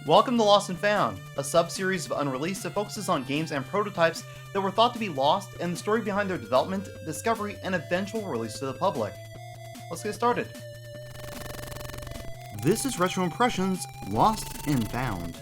Welcome to Lost and Found, a sub-series of Unreleased that focuses on games and prototypes that were thought to be lost and the story behind their development, discovery, and eventual release to the public. Let's get started. This is Retro Impressions, Lost and Found.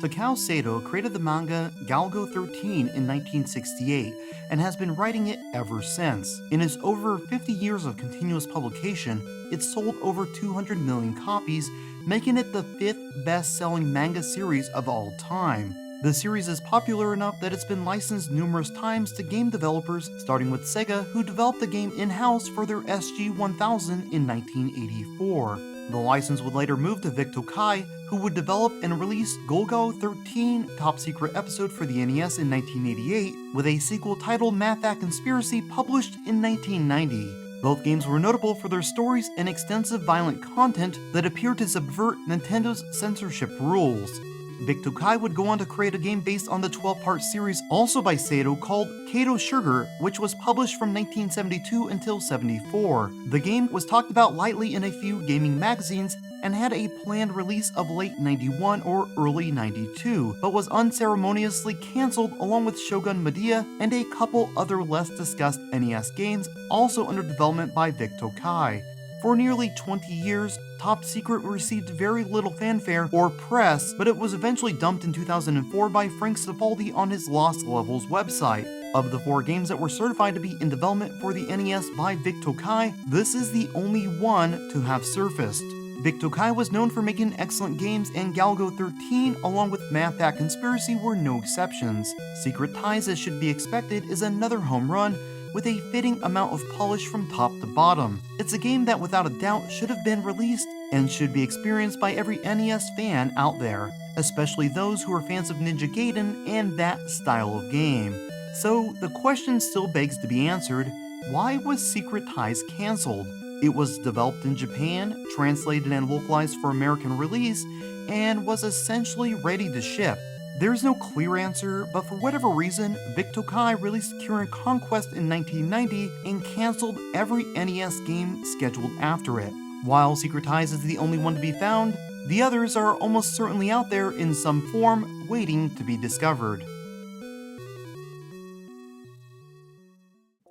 Takao Sato created the manga Galgo 13 in 1968 and has been writing it ever since. In its over 50 years of continuous publication, it's sold over 200 million copies, making it the 5th best-selling manga series of all time. The series is popular enough that it's been licensed numerous times to game developers, starting with Sega, who developed the game in-house for their SG-1000 in 1984. The license would later move to Vic Tokai, who would develop and release Golgo 13 top-secret episode for the NES in 1988, with a sequel titled Math That Conspiracy published in 1990. Both games were notable for their stories and extensive violent content that appeared to subvert Nintendo's censorship rules. Vic Tokai would go on to create a game based on the 12-part series also by Sato called Kato Sugar, which was published from 1972 until 74. The game was talked about lightly in a few gaming magazines and had a planned release of late 91 or early 92, but was unceremoniously cancelled along with Shogun Medea and a couple other less discussed NES games also under development by Vic Tokai. For nearly 20 years, Top Secret received very little fanfare or press, but it was eventually dumped in 2004 by Frank Cifaldi on his Lost Levels website. Of the 4 games that were certified to be in development for the NES by Vic Tokai, this is the only one to have surfaced. Vic Tokai was known for making excellent games, and Galgo 13, along with Math That Conspiracy, were no exceptions. Secret Ties, as should be expected, is another home run, with a fitting amount of polish from top to bottom. It's a game that without a doubt should have been released and should be experienced by every NES fan out there, especially those who are fans of Ninja Gaiden and that style of game. So the question still begs to be answered, why was Secret Ties cancelled? It was developed in Japan, translated and localized for American release, and was essentially ready to ship. There's no clear answer, but for whatever reason, Vic Tokai released Kirin Conquest in 1990 and cancelled every NES game scheduled after it. While Secret Ties is the only one to be found, the others are almost certainly out there in some form, waiting to be discovered.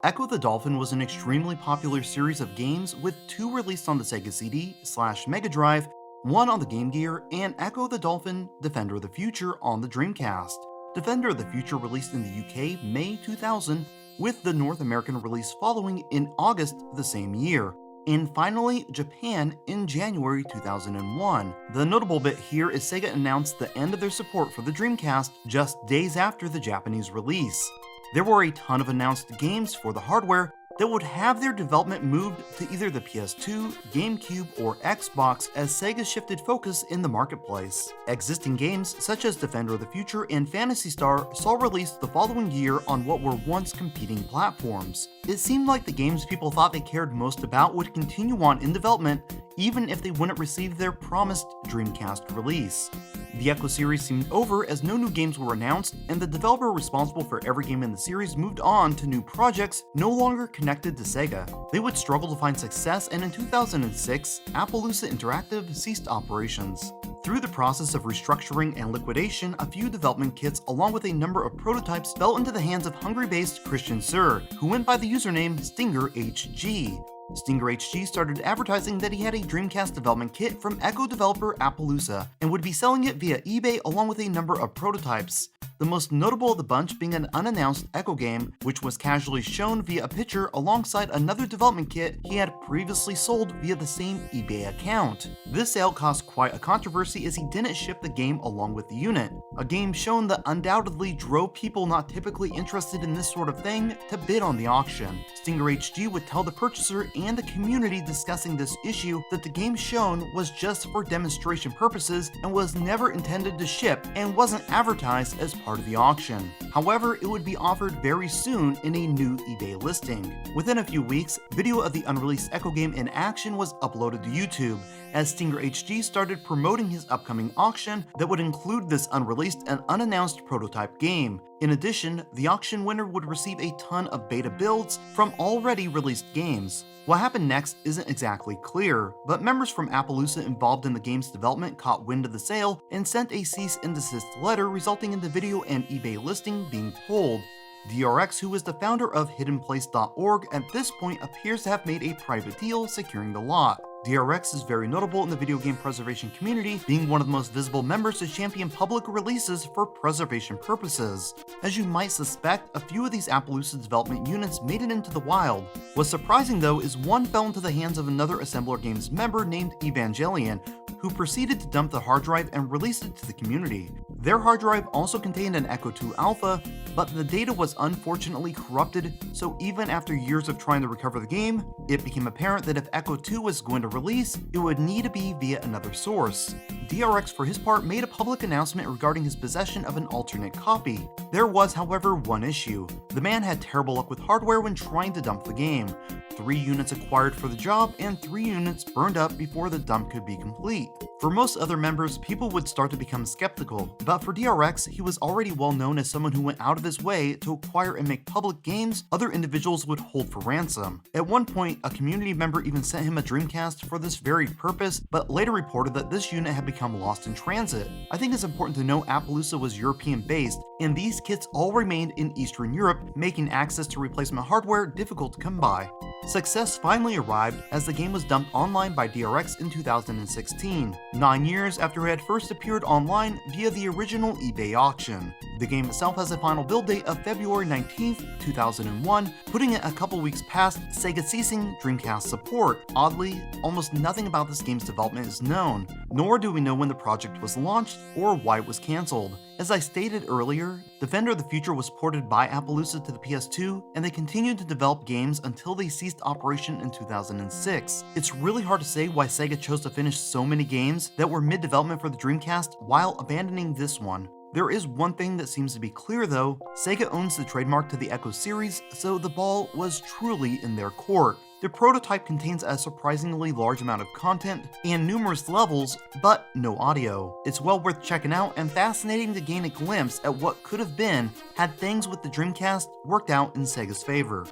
Ecco the Dolphin was an extremely popular series of games, with 2 released on the Sega CD/Mega Drive, 1 on the Game Gear, and Ecco the Dolphin Defender of the Future on the Dreamcast. Defender of the Future released in the UK May 2000, with the North American release following in August the same year, and finally Japan in January 2001. The notable bit here is Sega announced the end of their support for the Dreamcast just days after the Japanese release. There were a ton of announced games for the hardware that would have their development moved to either the PS2, GameCube, or Xbox as Sega shifted focus in the marketplace. Existing games such as Defender of the Future and Phantasy Star saw release the following year on what were once competing platforms. It seemed like the games people thought they cared most about would continue on in development even if they wouldn't receive their promised Dreamcast release. The Ecco series seemed over as no new games were announced, and the developer responsible for every game in the series moved on to new projects no longer connected to Sega. They would struggle to find success, and in 2006, Appaloosa Interactive ceased operations. Through the process of restructuring and liquidation, a few development kits along with a number of prototypes fell into the hands of Hungary-based Christian Sir, who went by the username Stinger HG. Stinger HG started advertising that he had a Dreamcast development kit from Ecco developer Appaloosa and would be selling it via eBay along with a number of prototypes. The most notable of the bunch being an unannounced Ecco game, which was casually shown via a picture alongside another development kit he had previously sold via the same eBay account. This sale caused quite a controversy as he didn't ship the game along with the unit, a game shown that undoubtedly drove people not typically interested in this sort of thing to bid on the auction. Stinger HG would tell the purchaser and the community discussing this issue that the game shown was just for demonstration purposes and was never intended to ship and wasn't advertised as part of the auction. However, it would be offered very soon in a new eBay listing. Within a few weeks, video of the unreleased Ecco game in action was uploaded to YouTube, as Stinger HG started promoting his upcoming auction that would include this unreleased and unannounced prototype game. In addition, the auction winner would receive a ton of beta builds from already released games. What happened next isn't exactly clear, but members from Appaloosa involved in the game's development caught wind of the sale and sent a cease and desist letter, resulting in the video and eBay listing being pulled. DRX, who is the founder of hiddenplace.org, at this point appears to have made a private deal securing the lot. DRX is very notable in the video game preservation community, being one of the most visible members to champion public releases for preservation purposes. As you might suspect, a few of these Appaloosa development units made it into the wild. What's surprising though is one fell into the hands of another Assembler Games member named Evangelion, who proceeded to dump the hard drive and released it to the community. Their hard drive also contained an Ecco 2 alpha, but the data was unfortunately corrupted, so even after years of trying to recover the game, it became apparent that if Ecco 2 was going to release, it would need to be via another source. DRX for his part made a public announcement regarding his possession of an alternate copy. There was, however, one issue. The man had terrible luck with hardware when trying to dump the game. 3 units acquired for the job and 3 units burned up before the dump could be complete. For most other members, people would start to become skeptical, but for DRX, he was already well known as someone who went out of his way to acquire and make public games other individuals would hold for ransom. At one point, a community member even sent him a Dreamcast for this very purpose, but later reported that this unit had become lost in transit. I think it's important to note Appaloosa was European-based, and these kits all remained in Eastern Europe, making access to replacement hardware difficult to come by. Success finally arrived as the game was dumped online by DRX in 2016, 9 years after it had first appeared online via the original eBay auction. The game itself has a final build date of February 19, 2001, putting it a couple weeks past Sega ceasing Dreamcast support. Oddly, almost nothing about this game's development is known, nor do we know when the project was launched or why it was cancelled. As I stated earlier, Defender of the Future was ported by Appaloosa to the PS2, and they continued to develop games until they ceased operation in 2006. It's really hard to say why Sega chose to finish so many games that were mid-development for the Dreamcast while abandoning this one. There is one thing that seems to be clear though: Sega owns the trademark to the Ecco series, so the ball was truly in their court. The prototype contains a surprisingly large amount of content and numerous levels, but no audio. It's well worth checking out and fascinating to gain a glimpse at what could have been had things with the Dreamcast worked out in Sega's favor.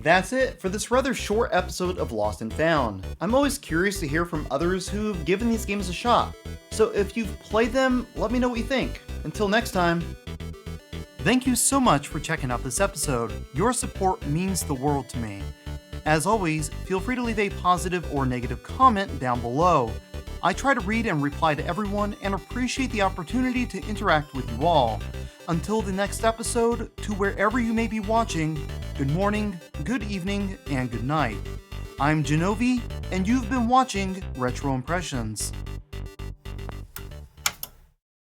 That's it for this rather short episode of Lost and Found. I'm always curious to hear from others who've given these games a shot, so if you've played them, let me know what you think. Until next time. Thank you so much for checking out this episode. Your support means the world to me. As always, feel free to leave a positive or negative comment down below. I try to read and reply to everyone and appreciate the opportunity to interact with you all. Until the next episode, to wherever you may be watching, good morning, good evening, and good night. I'm Jenovi, and you've been watching Retro Impressions.